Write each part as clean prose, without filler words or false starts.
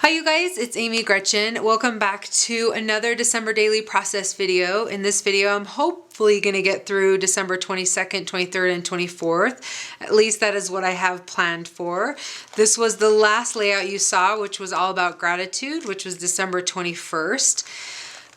Hi you guys, it's Amy Gretchen. Welcome back to another December daily process video. In this video, I'm hopefully going to get through December 22nd, 23rd, and 24th. At least that is what I have planned for. This was the last layout you saw, which was all about gratitude, which was December 21st.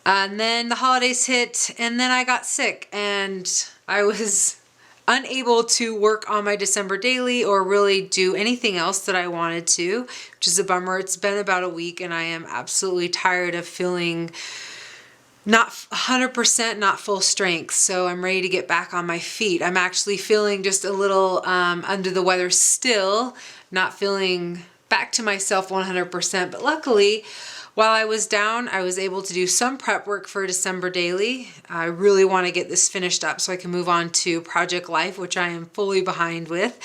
And then the holidays hit, and then I got sick, and I was unable to work on my December daily or really do anything else that I wanted to, which is a bummer. It's been about a week and I am absolutely tired of feeling not 100%, not full strength. So I'm ready to get back on my feet. I'm actually feeling just a little under the weather still, not feeling back to myself 100%. But luckily, while I was down, I was able to do some prep work for December daily. I really want to get this finished up so I can move on to Project Life, which I am fully behind with.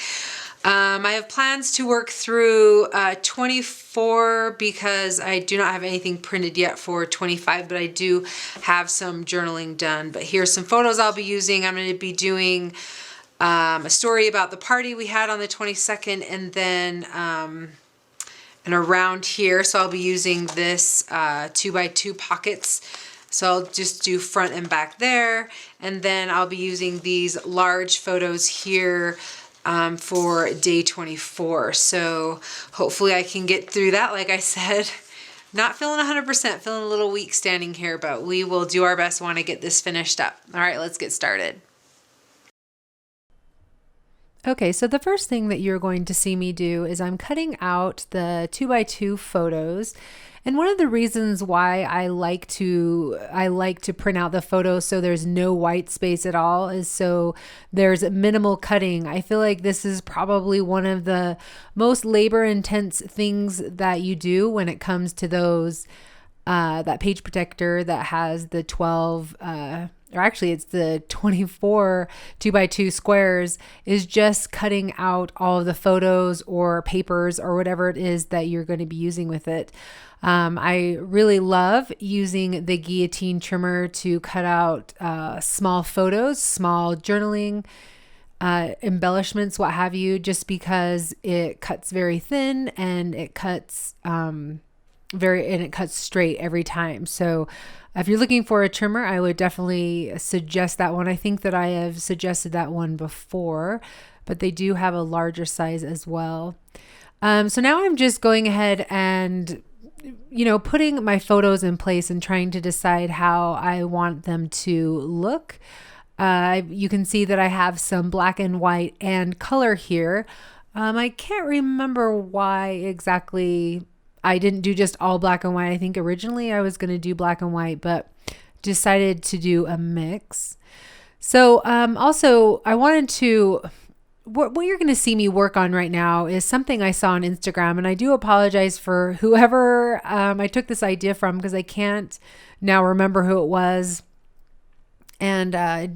I have plans to work through 24 because I do not have anything printed yet for 25, but I do have some journaling done. But here's some photos I'll be using. I'm going to be doing a story about the party we had on the 22nd, and then and around here, so I'll be using this 2x2 pockets. So I'll just do front and back there, and then I'll be using these large photos here for day 24. So hopefully I can get through that. Like I said, not feeling 100%, feeling a little weak standing here, but we will do our best. Want to get this finished up. All right, let's get started. Okay, so the first thing that you're going to see me do is I'm cutting out the 2x2 photos. And one of the reasons why I like to print out the photos so there's no white space at all is so there's minimal cutting. I feel like this is probably one of the most labor intense things that you do when it comes to those that page protector that has the 12 or actually it's the 24 2x2 squares, is just cutting out all of the photos or papers or whatever it is that you're going to be using with it. I really love using the guillotine trimmer to cut out small photos, small journaling, embellishments, what have you, just because it cuts very thin and it cuts it cuts straight every time. So if you're looking for a trimmer, I would definitely suggest that one. I think that I have suggested that one before, but they do have a larger size as well. So now I'm just going ahead and, putting my photos in place and trying to decide how I want them to look. You can see that I have some black and white and color here. I can't remember why exactly I didn't do just all black and white. I think originally I was going to do black and white, but decided to do a mix. So also I wanted to, what you're going to see me work on right now is something I saw on Instagram. And I do apologize for whoever I took this idea from, because I can't now remember who it was. And I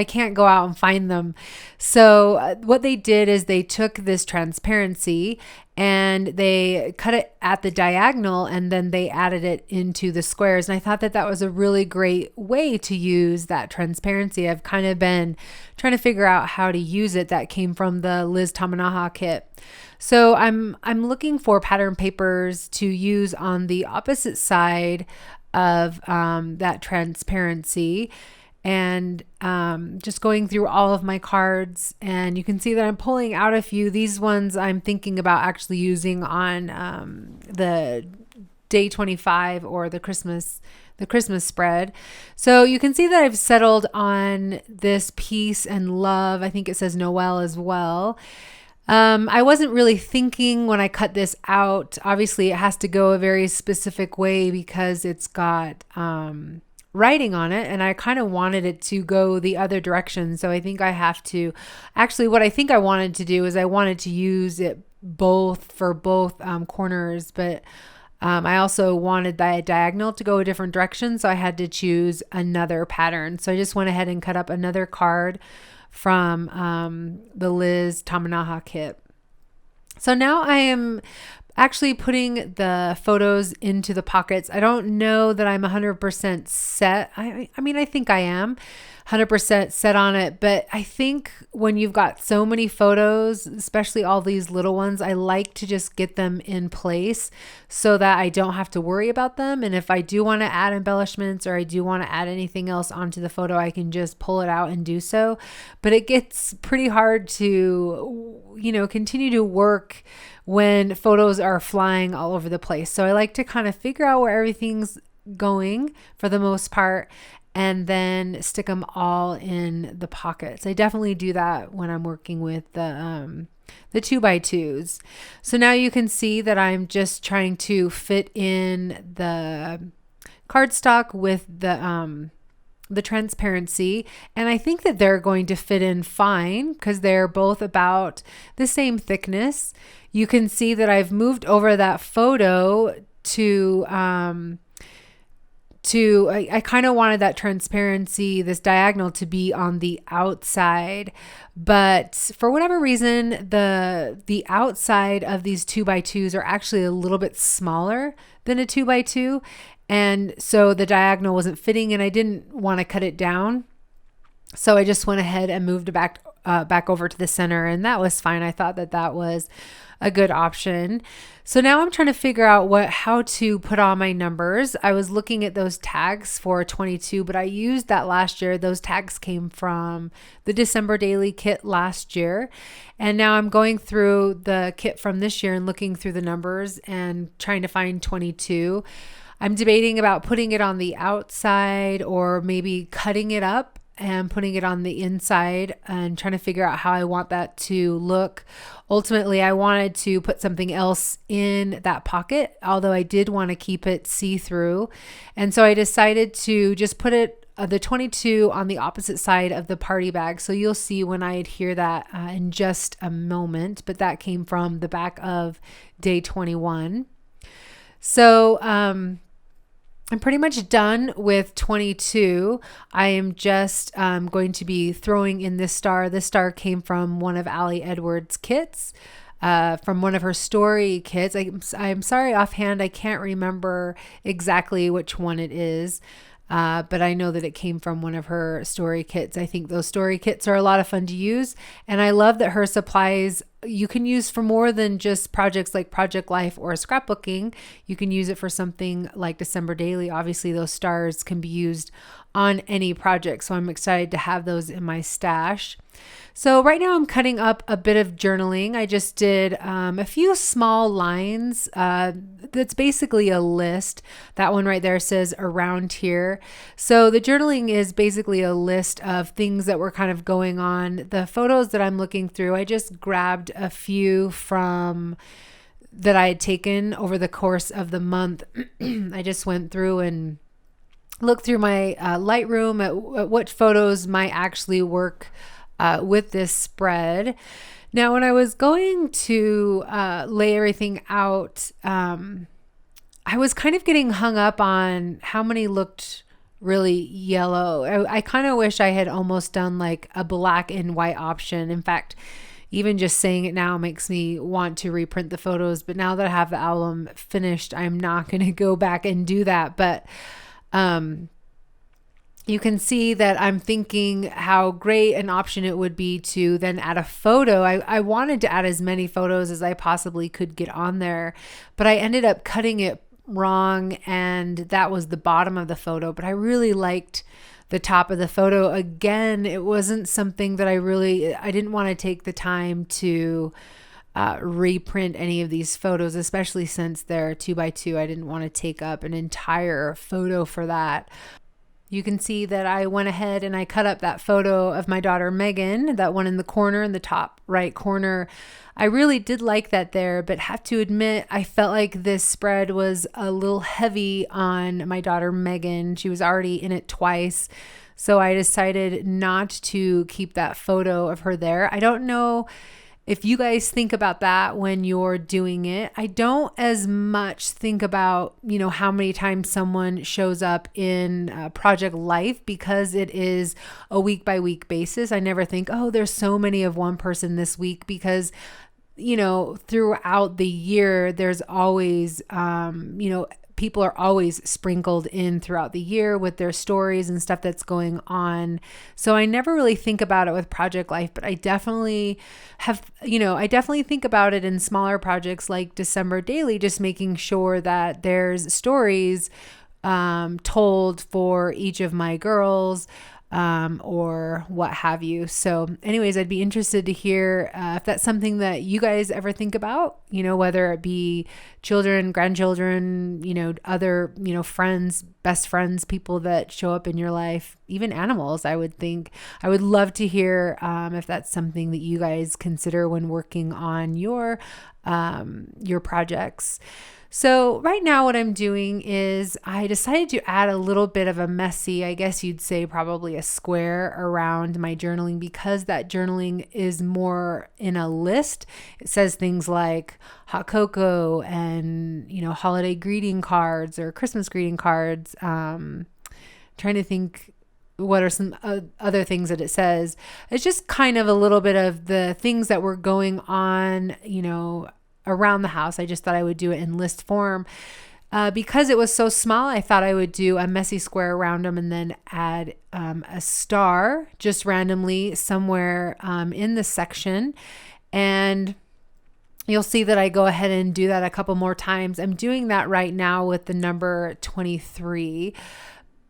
can't go out and find them. So what they did is they took this transparency and they cut it at the diagonal, and then they added it into the squares. And I thought that that was a really great way to use that transparency. I've kind of been trying to figure out how to use it. That came from the Liz Tamanaha kit. So I'm looking for pattern papers to use on the opposite side of that transparency, and just going through all of my cards, and you can see that I'm pulling out a few. These ones I'm thinking about actually using on the day 25 or the Christmas spread. So you can see that I've settled on this peace and love. I think it says Noel as well. I wasn't really thinking when I cut this out. Obviously, it has to go a very specific way because it's got writing on it, and I kind of wanted it to go the other direction. So I think I have to, actually what I think I wanted to do is I wanted to use it for both corners, but I also wanted that diagonal to go a different direction. So I had to choose another pattern. So I just went ahead and cut up another card from the Liz Tamanaha kit. So now I am actually putting the photos into the pockets. I don't know that I'm 100% set. I mean, I think I am 100% set on it, but I think when you've got so many photos, especially all these little ones, I like to just get them in place so that I don't have to worry about them. And if I do want to add embellishments or I do want to add anything else onto the photo, I can just pull it out and do so. But it gets pretty hard to, continue to work when photos are flying all over the place. So I like to kind of figure out where everything's going for the most part and then stick them all in the pockets. I definitely do that when I'm working with the 2x2s. So now you can see that I'm just trying to fit in the cardstock with the transparency, and I think that they're going to fit in fine because they're both about the same thickness. You can see that I've moved over that photo to I kind of wanted that transparency, this diagonal, to be on the outside, but for whatever reason, the outside of these 2x2s are actually a little bit smaller than a 2x2. And so the diagonal wasn't fitting and I didn't want to cut it down. So I just went ahead and moved it back over to the center, and that was fine. I thought that was a good option. So now I'm trying to figure out how to put on my numbers. I was looking at those tags for 22, but I used that last year. Those tags came from the December Daily kit last year. And now I'm going through the kit from this year and looking through the numbers and trying to find 22. I'm debating about putting it on the outside or maybe cutting it up and putting it on the inside and trying to figure out how I want that to look. Ultimately, I wanted to put something else in that pocket, although I did want to keep it see-through. And so I decided to just put the 22 on the opposite side of the party bag. So you'll see when I adhere that in just a moment, but that came from the back of day 21. So, I'm pretty much done with 22. I am just going to be throwing in this star. This star came from one of Allie Edwards' kits, from one of her story kits. I'm sorry offhand, I can't remember exactly which one it is, but I know that it came from one of her story kits. I think those story kits are a lot of fun to use, and I love that her supplies you can use for more than just projects like Project Life or scrapbooking. You can use it for something like December Daily. Obviously, those stars can be used on any project, so I'm excited to have those in my stash. So right now I'm cutting up a bit of journaling. I just did a few small lines. That's basically a list. That one right there says around here. So the journaling is basically a list of things that were kind of going on. The photos that I'm looking through, I just grabbed a few from that I had taken over the course of the month. I just went through and looked through my Lightroom at what photos might actually work with this spread. Now, when I was going to lay everything out, I was kind of getting hung up on how many looked really yellow. I kind of wish I had almost done like a black and white option. In fact, even just saying it now makes me want to reprint the photos. But now that I have the album finished, I'm not going to go back and do that. But you can see that I'm thinking how great an option it would be to then add a photo. I wanted to add as many photos as I possibly could get on there, but I ended up cutting it wrong, and that was the bottom of the photo. But I really liked the top of the photo. Again, it wasn't something that I didn't want to take the time to reprint any of these photos, especially since they're 2x2. I didn't want to take up an entire photo for that. You can see that I went ahead and I cut up that photo of my daughter Megan, that one in the corner, in the top right corner. I really did like that there, but have to admit, I felt like this spread was a little heavy on my daughter Megan. She was already in it twice. So I decided not to keep that photo of her there. I don't know if you guys think about that when you're doing it. I don't as much think about, how many times someone shows up in Project Life, because it is a week by week basis. I never think, oh, there's so many of one person this week, because throughout the year, there's always, people are always sprinkled in throughout the year with their stories and stuff that's going on. So I never really think about it with project life, but I definitely I definitely think about it in smaller projects like December Daily, just making sure that there's stories told for each of my girls, or what have you. So anyways, I'd be interested to hear if that's something that you guys ever think about, whether it be children, grandchildren, other, friends, best friends, people that show up in your life, even animals. I would love to hear if that's something that you guys consider when working on your projects. So right now what I'm doing is I decided to add a little bit of a messy, I guess you'd say probably a square around my journaling, because that journaling is more in a list. It says things like hot cocoa and, holiday greeting cards or Christmas greeting cards. Trying to think what are some other things that it says. It's just kind of a little bit of the things that were going on, around the house. I just thought I would do it in list form. Because it was so small, I thought I would do a messy square around them and then add a star just randomly somewhere in the section. And you'll see that I go ahead and do that a couple more times. I'm doing that right now with the number 23.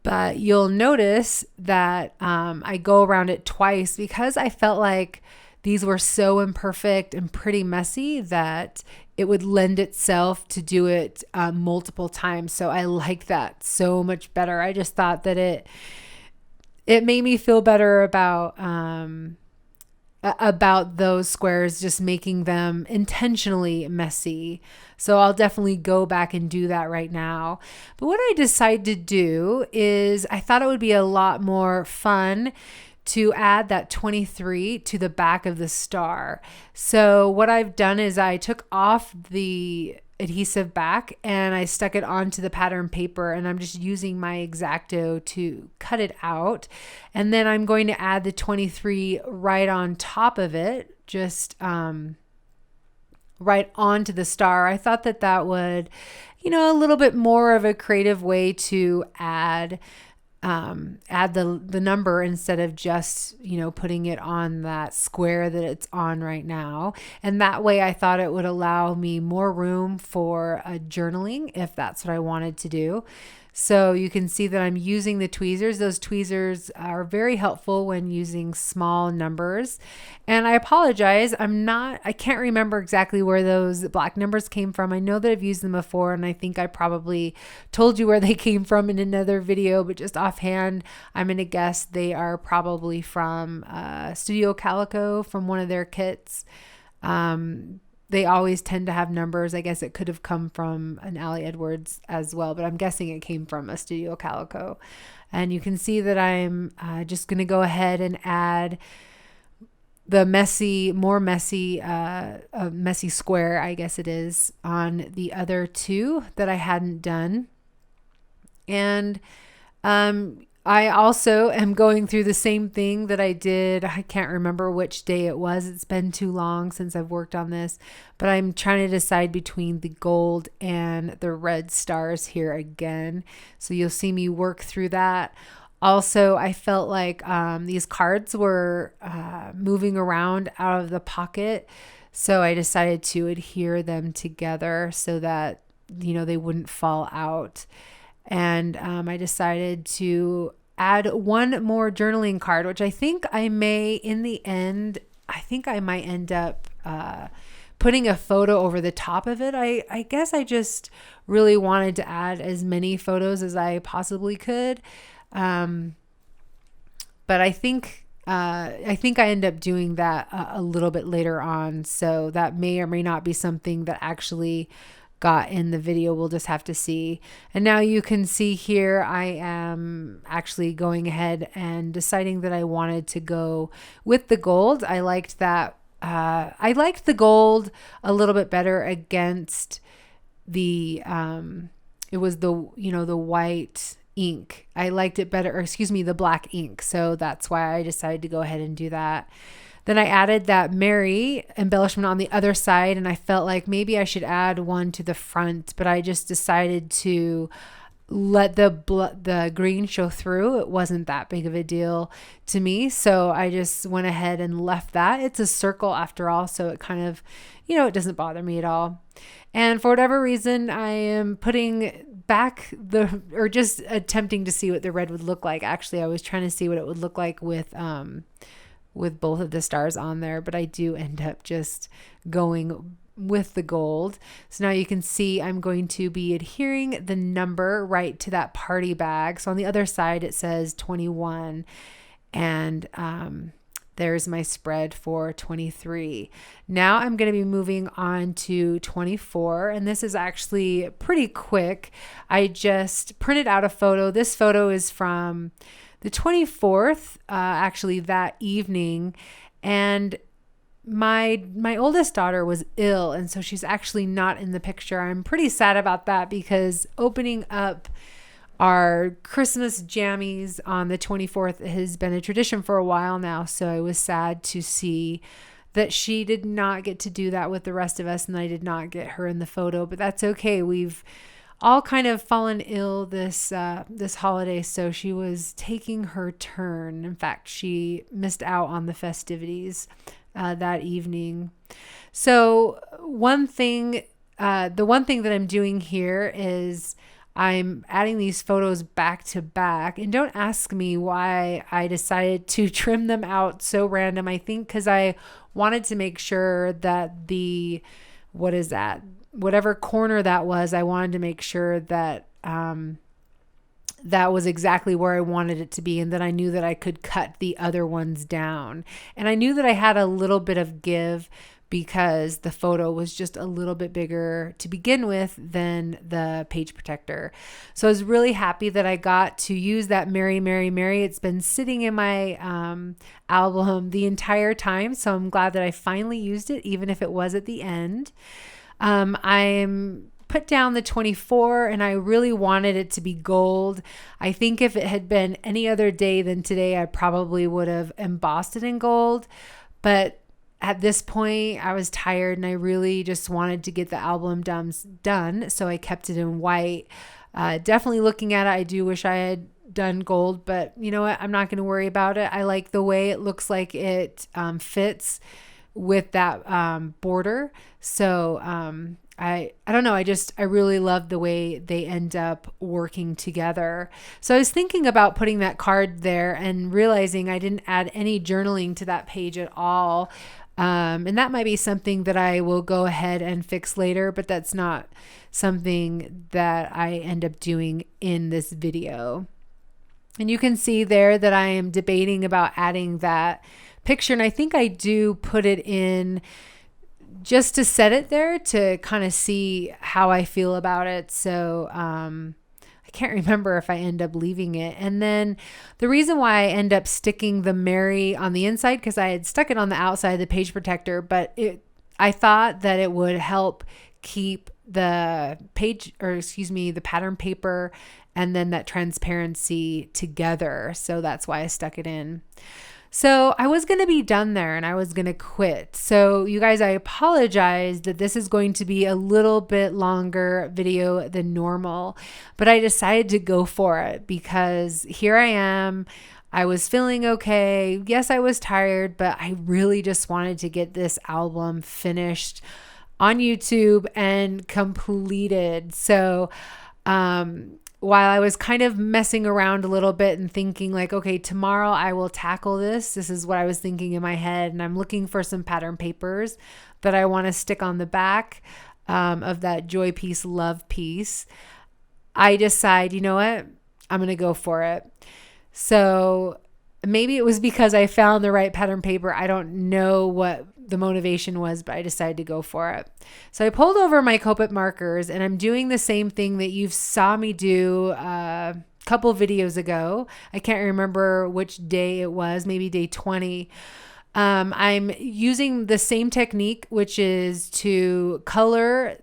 But you'll notice that I go around it twice because I felt like these were so imperfect and pretty messy that it would lend itself to do it multiple times. So I like that so much better. I just thought that it made me feel better about those squares, just making them intentionally messy. So I'll definitely go back and do that right now. But what I decided to do is I thought it would be a lot more fun to add that 23 to the back of the star. So what I've done is I took off the adhesive back and I stuck it onto the pattern paper, and I'm just using my X-Acto to cut it out. And then I'm going to add the 23 right on top of it, just right onto the star. I thought that would, a little bit more of a creative way to add the number instead of just, putting it on that square that it's on right now. And that way I thought it would allow me more room for journaling if that's what I wanted to do. So you can see that I'm using the tweezers. Those tweezers are very helpful when using small numbers. And I apologize, I can't remember exactly where those black numbers came from. I know that I've used them before, and I think I probably told you where they came from in another video, but just offhand, I'm going to guess they are probably from Studio Calico, from one of their kits. They always tend to have numbers. I guess it could have come from an Allie Edwards as well, but I'm guessing it came from a Studio Calico. And you can see that I'm just going to go ahead and add the messy square, I guess it is, on the other two that I hadn't done. And I also am going through the same thing that I did. I can't remember which day it was. It's been too long since I've worked on this, but I'm trying to decide between the gold and the red stars here again. So you'll see me work through that. Also, I felt like these cards were moving around out of the pocket. So I decided to adhere them together so that, they wouldn't fall out. And I decided to add one more journaling card, which I think I may, in the end, I might end up putting a photo over the top of it. I guess I just really wanted to add as many photos as I possibly could. But I think I end up doing that a little bit later on. So that may or may not be something that actually got in the video. We'll just have to see. And now you can see here I am actually going ahead and deciding that I wanted to go with the gold. I liked that. I liked the gold a little bit better against the it was the the white ink. I liked it better, or excuse me, the black ink. So that's why I decided to go ahead and do that. Then I added that Mary embellishment on the other side, and I felt like maybe I should add one to the front, but I just decided to let the green show through. It wasn't that big of a deal to me, so I just went ahead and left that. It's a circle after all, so it kind of, it doesn't bother me at all. And for whatever reason, I am putting back or just attempting to see what the red would look like. Actually, I was trying to see what it would look like with both of the stars on there, but I do end up just going with the gold. So now you can see I'm going to be adhering the number right to that party bag. So on the other side, it says 21, and there's my spread for 23. Now I'm going to be moving on to 24, and this is actually pretty quick. I just printed out a photo. This photo is from the 24th, actually that evening, and my oldest daughter was ill, and so she's actually not in the picture. I'm pretty sad about that because opening up our Christmas jammies on the 24th has been a tradition for a while now, so I was sad to see that she did not get to do that with the rest of us, and I did not get her in the photo, but that's okay. We've all kind of fallen ill this holiday, so she was taking her turn. In fact, she missed out on the festivities that evening. So the one thing that I'm doing here is I'm adding these photos back to back, and don't ask me why I decided to trim them out so random. I think because I wanted to make sure that whatever corner that was, I wanted to make sure that that was exactly where I wanted it to be, and that I knew that I could cut the other ones down. And I knew that I had a little bit of give because the photo was just a little bit bigger to begin with than the page protector. So I was really happy that I got to use that Mary, Mary, Mary. It's been sitting in my album the entire time, so I'm glad that I finally used it, even if it was at the end. I'm put down the 24, and I really wanted it to be gold. I think if it had been any other day than today, I probably would have embossed it in gold. But at this point, I was tired and I really just wanted to get the album done. So I kept it in white. Definitely looking at it, I do wish I had done gold, but you know what? I'm not going to worry about it. I like the way it looks like it fits with that border. So I don't know. I really love the way they end up working together. So I was thinking about putting that card there and realizing I didn't add any journaling to that page at all. And that might be something that I will go ahead and fix later, but that's not something that I end up doing in this video. And you can see there that I am debating about adding that picture. And I think I do put it in just to set it there to kind of see how I feel about it. So I can't remember if I end up leaving it. And then the reason why I end up sticking the Mary on the inside, because I had stuck it on the outside of the page protector, but I thought that it would help keep the the pattern paper and then that transparency together. So that's why I stuck it in. So I was going to be done there and I was going to quit. So you guys, I apologize that this is going to be a little bit longer video than normal, but I decided to go for it because here I am. I was feeling okay. Yes, I was tired, but I really just wanted to get this album finished on YouTube and completed. So, while I was kind of messing around a little bit and thinking like, okay, tomorrow I will tackle this. This is what I was thinking in my head. And I'm looking for some pattern papers that I want to stick on the back of that Joy Piece Love piece. I decide, you know what? I'm going to go for it. So maybe it was because I found the right pattern paper. I don't know what the motivation was, but I decided to go for it. So I pulled over my Copic markers and I'm doing the same thing that you saw me do a couple videos ago. I can't remember which day it was, maybe day 20. I'm using the same technique, which is to color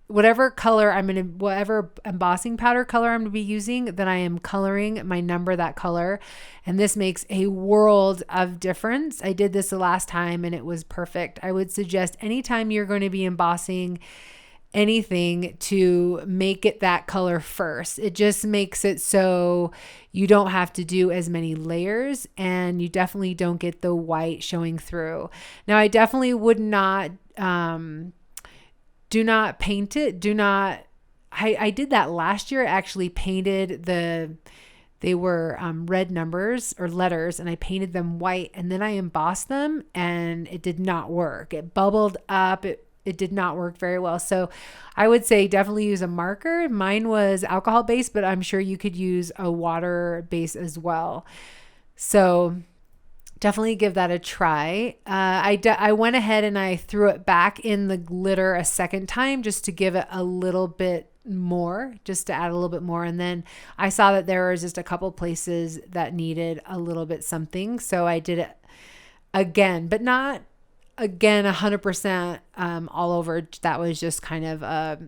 whatever color whatever embossing powder color I'm going to be using, then I am coloring my number that color. And this makes a world of difference. I did this the last time and it was perfect. I would suggest anytime you're going to be embossing anything to make it that color first. It just makes it so you don't have to do as many layers and you definitely don't get the white showing through. Now, I definitely would not, do not paint it. I did that last year. I actually painted they were red numbers or letters and I painted them white and then I embossed them and it did not work. It bubbled up. It did not work very well. So I would say definitely use a marker. Mine was alcohol based, but I'm sure you could use a water base as well. So definitely give that a try. I went ahead and I threw it back in the glitter a second time just to give it a little bit more, just to add a little bit more. And then I saw that there was just a couple places that needed a little bit something. So I did it again, but not again 100% all over. That was just kind of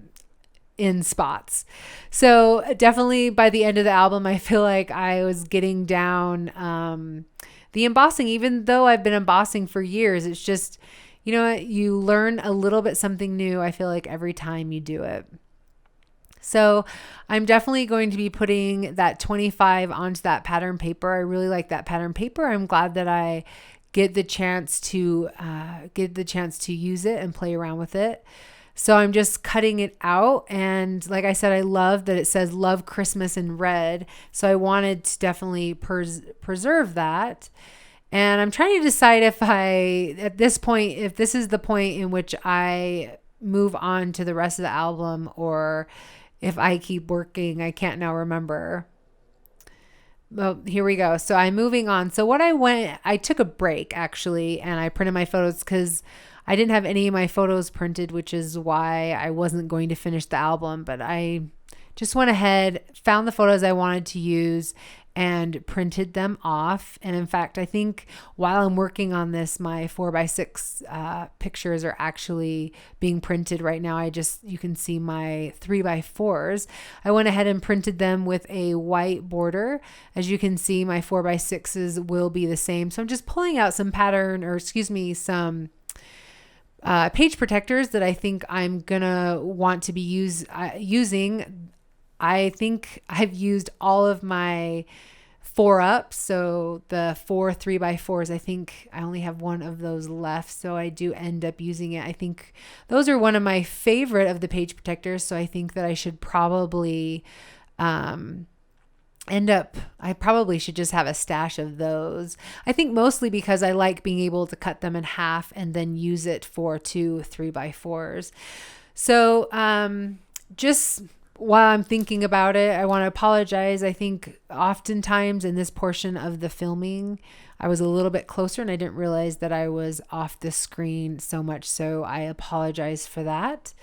in spots. So definitely by the end of the album, I feel like I was getting down the embossing. Even though I've been embossing for years, it's just, you learn a little bit something new, I feel like, every time you do it. So I'm definitely going to be putting that 25 onto that pattern paper. I really like that pattern paper. I'm glad that I get the chance to use it and play around with it. So I'm just cutting it out. And like I said, I love that it says Love Christmas in red. So I wanted to definitely preserve that. And I'm trying to decide at this point, if this is the point in which I move on to the rest of the album or if I keep working. I can't now remember. Well, here we go. So I'm moving on. So I took a break actually, and I printed my photos because I didn't have any of my photos printed, which is why I wasn't going to finish the album. But I just went ahead, found the photos I wanted to use and printed them off. And in fact, I think while I'm working on this, my 4x6 pictures are actually being printed right now. You can see my 3x4s. I went ahead and printed them with a white border. As you can see, my 4x6s will be the same. So I'm just pulling out some some page protectors that I think I'm gonna want to be using. I think I've used all of my 4-ups. So the 4 3x4s, I think I only have one of those left. So I do end up using it. I think those are one of my favorite of the page protectors. So I think that I should probably I probably should just have a stash of those. I think mostly because I like being able to cut them in half and then use it for 2 3x4s. So just while I'm thinking about it, I want to apologize. I think oftentimes in this portion of the filming, I was a little bit closer and I didn't realize that I was off the screen so much. So I apologize for that.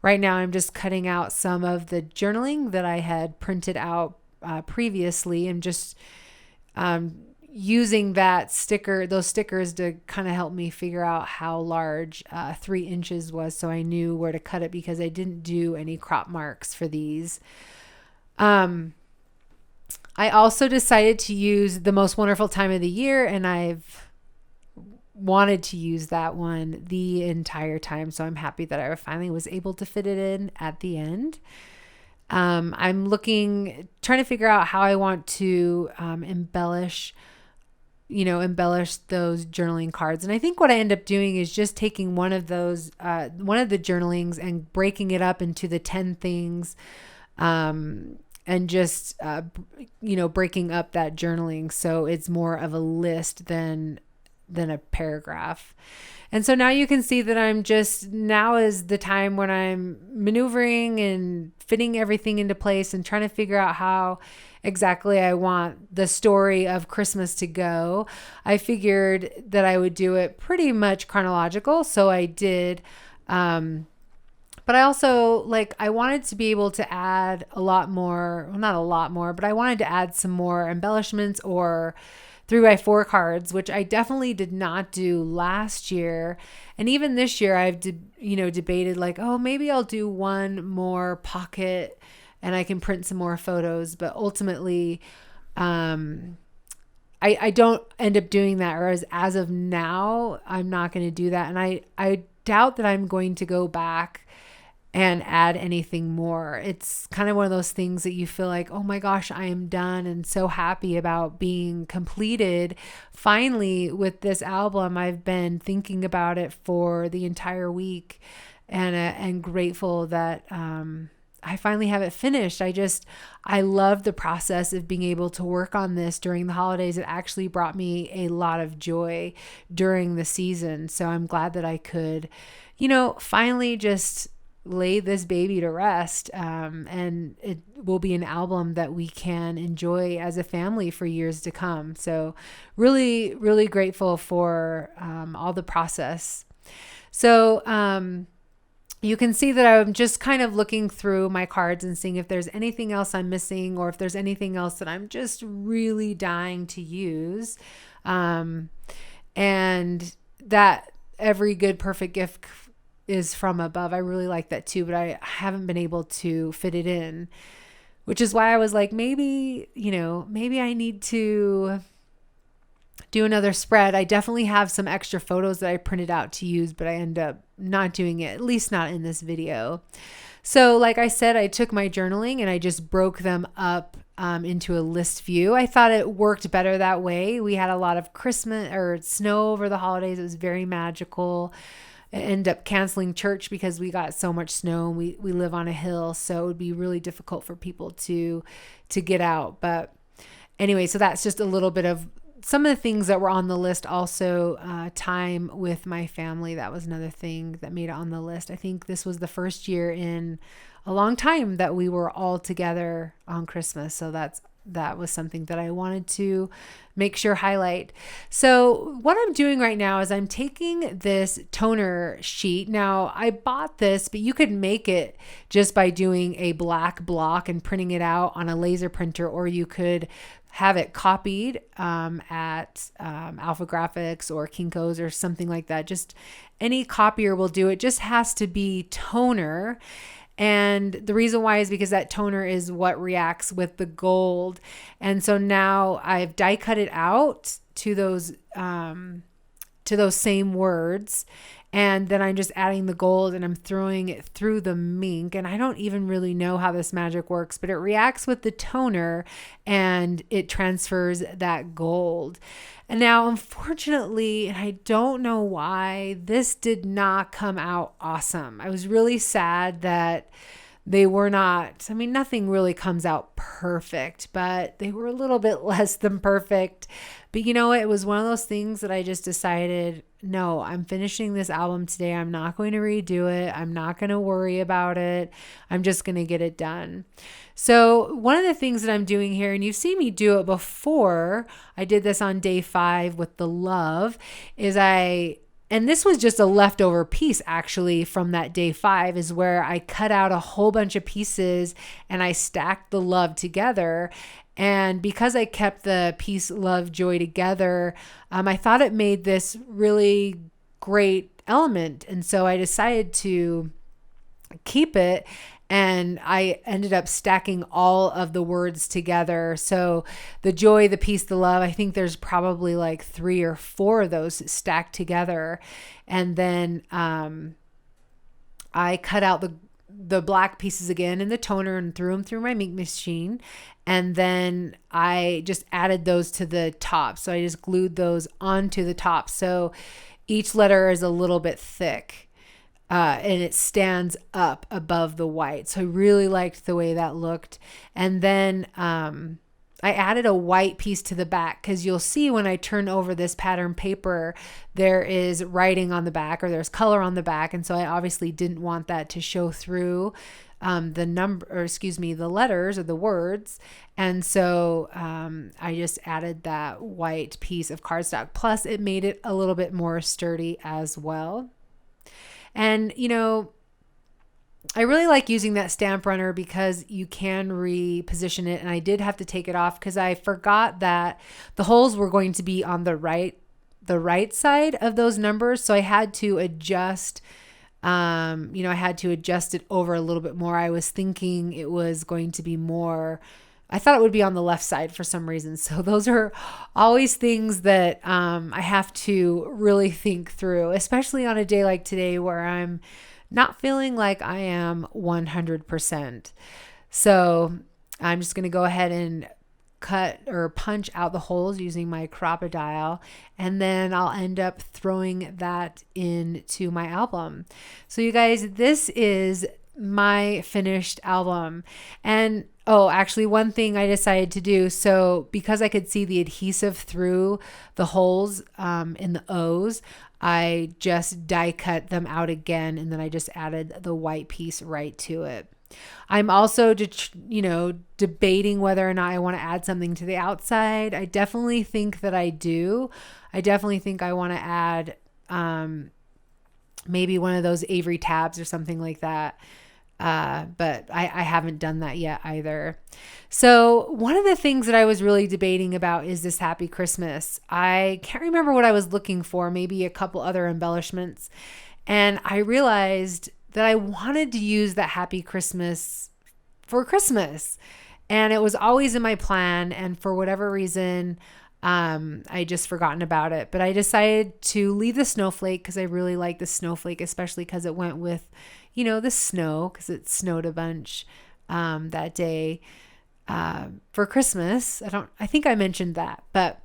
Right now, I'm just cutting out some of the journaling that I had printed out previously and just using those stickers to kind of help me figure out how large 3 inches was, so I knew where to cut it because I didn't do any crop marks for these. I also decided to use The Most Wonderful Time of the Year, and I've wanted to use that one the entire time, so I'm happy that I finally was able to fit it in at the end. I'm trying to figure out how I want to embellish those journaling cards. And I think what I end up doing is just taking one of the journalings and breaking it up into the 10 things, and just, breaking up that journaling. So it's more of a list than a paragraph. And so now you can see that now is the time when I'm maneuvering and fitting everything into place and trying to figure out how exactly I want the story of Christmas to go. I figured that I would do it pretty much chronological, so I did. But I also, I wanted to be able to add a lot more, well, not a lot more, but I wanted to add some more embellishments or 3x4 cards, which I definitely did not do last year. And even this year I've debated like, oh, maybe I'll do one more pocket and I can print some more photos, but ultimately I don't end up doing that, or as of now, I'm not going to do that. And I doubt that I'm going to go back and add anything more. It's kind of one of those things that you feel like, oh my gosh, I am done and so happy about being completed. Finally, with this album, I've been thinking about it for the entire week and grateful that I finally have it finished. I love the process of being able to work on this during the holidays. It actually brought me a lot of joy during the season. So I'm glad that I could, finally just lay this baby to rest. And it will be an album that we can enjoy as a family for years to come. So really, really grateful for all the process. So, you can see that I'm just kind of looking through my cards and seeing if there's anything else I'm missing, or if there's anything else that I'm just really dying to use. And that every good, perfect gift is from above. I really like that too, but I haven't been able to fit it in, which is why I was like, maybe I need to do another spread. I definitely have some extra photos that I printed out to use, but I end up not doing it, at least not in this video. So like I said, I took my journaling and I just broke them up into a list view. I thought it worked better that way. We had a lot of Christmas or snow over the holidays. It was very magical. I ended up canceling church because we got so much snow. We live on a hill, so it would be really difficult for people to get out. But anyway, so that's just a little bit of some of the things that were on the list. Also, time with my family. That was another thing that made it on the list. I think this was the first year in a long time that we were all together on Christmas. So that was something that I wanted to make sure highlight. So what I'm doing right now is I'm taking this toner sheet. Now I bought this, but you could make it just by doing a black block and printing it out on a laser printer, or you could have it copied at Alpha Graphics or Kinko's or something like that. Just any copier will do. It just has to be toner. And the reason why is because that toner is what reacts with the gold. And so now I've die cut it out to those same words. And then I'm just adding the gold and I'm throwing it through the ink. And I don't even really know how this magic works, but it reacts with the toner and it transfers that gold. And now, unfortunately, and I don't know why, this did not come out awesome. I was really sad that they were not, nothing really comes out perfect, but they were a little bit less than perfect. But it was one of those things that I just decided, no, I'm finishing this album today. I'm not going to redo it. I'm not going to worry about it. I'm just going to get it done. So one of the things that I'm doing here, and you've seen me do it before, I did this on day 5 with the love, and this was just a leftover piece actually from that day 5, is where I cut out a whole bunch of pieces and I stacked the love together. And because I kept the peace, love, joy together, I thought it made this really great element. And so I decided to keep it. And I ended up stacking all of the words together. So the joy, the peace, the love, I think there's probably like 3 or 4 of those stacked together. And then I cut out the black pieces again in the toner and threw them through my ink machine. And then I just added those to the top. So I just glued those onto the top. So each letter is a little bit thick. And it stands up above the white. So I really liked the way that looked. And then I added a white piece to the back, because you'll see when I turn over this pattern paper, there is writing on the back, or there's color on the back. And so I obviously didn't want that to show through the letters or the words. And so I just added that white piece of cardstock. Plus it made it a little bit more sturdy as well. And, I really like using that stamp runner because you can reposition it. And I did have to take it off because I forgot that the holes were going to be on the right side of those numbers. So I had to adjust, I had to adjust it over a little bit more. I was thinking it was going to be more, I thought it would be on the left side for some reason. So those are always things that I have to really think through, especially on a day like today where I'm not feeling like I am 100%. So I'm just going to go ahead and cut or punch out the holes using my Crop-A-Dial, and then I'll end up throwing that into my album. So you guys, this is my finished album. And actually one thing I decided to do, so because I could see the adhesive through the holes in the O's, I just die cut them out again, and then I just added the white piece right to it. I'm also, debating whether or not I want to add something to the outside. I definitely think that I do. I definitely think I want to add maybe one of those Avery tabs or something like that. But I haven't done that yet either. So one of the things that I was really debating about is this Happy Christmas. I can't remember what I was looking for, maybe a couple other embellishments. And I realized that I wanted to use that Happy Christmas for Christmas. And it was always in my plan. And for whatever reason, I just forgotten about it. But I decided to leave the snowflake because I really like the snowflake, especially because it went with, the snow, because it snowed a bunch that day for Christmas. I think I mentioned that. But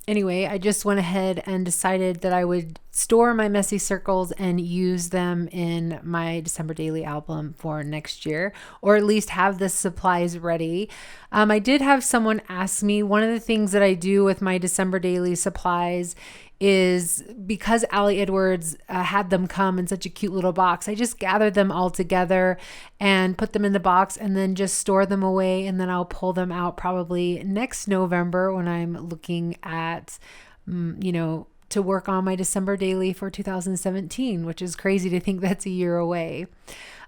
anyway, I just went ahead and decided that I would store my messy circles and use them in my December daily album for next year, or at least have the supplies ready. I did have someone ask me, one of the things that I do with my December daily supplies is, because Allie Edwards had them come in such a cute little box, I just gathered them all together and put them in the box and then just store them away. And then I'll pull them out probably next November when I'm looking at, to work on my December daily for 2017, which is crazy to think that's a year away.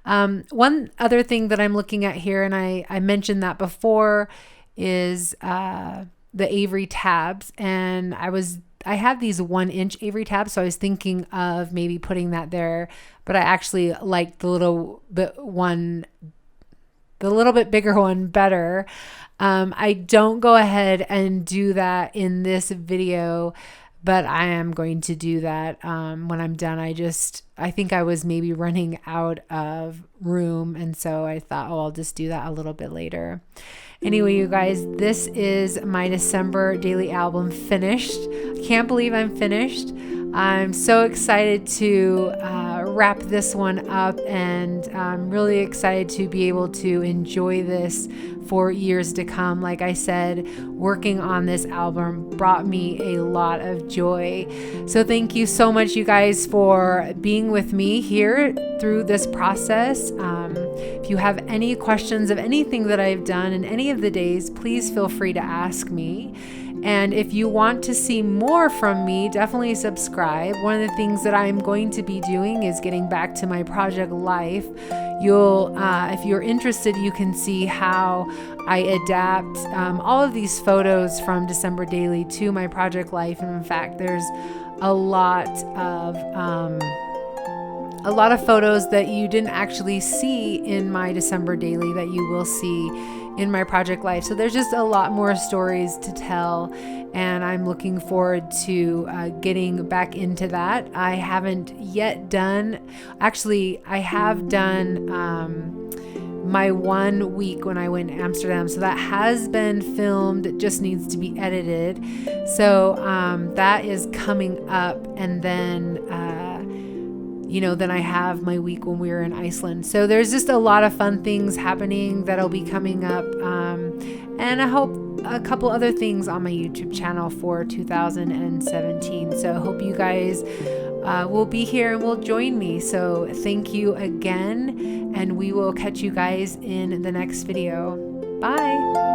One other thing that I'm looking at here, and I mentioned that before, is the Avery tabs. And I have these 1-inch Avery tabs, so I was thinking of maybe putting that there, but I actually liked the little bit bigger one better. I don't go ahead and do that in this video, but I am going to do that when I'm done. I think I was maybe running out of room, and so I thought, I'll just do that a little bit later. Anyway, you guys, this is my December daily album finished. I can't believe I'm finished. I'm so excited to wrap this one up, and I'm really excited to be able to enjoy this for years to come. Like I said, working on this album brought me a lot of joy. So thank you so much, you guys, for being with me here through this process. If you have any questions of anything that I've done in any of the days, please feel free to ask me. And if you want to see more from me, definitely subscribe. One of the things that I'm going to be doing is getting back to my project life. If you're interested, you can see how I adapt all of these photos from December Daily to my project life. And in fact, there's a lot of photos that you didn't actually see in my December Daily that you will see in my project life. So there's just a lot more stories to tell, and I'm looking forward to getting back into that. I haven't yet done, actually I have done my 1 week when I went to Amsterdam. So that has been filmed. It just needs to be edited. So that is coming up, and then then I have my week when we were in Iceland. So there's just a lot of fun things happening that'll be coming up. And I hope a couple other things on my YouTube channel for 2017. So I hope you guys will be here and will join me. So thank you again, and we will catch you guys in the next video. Bye.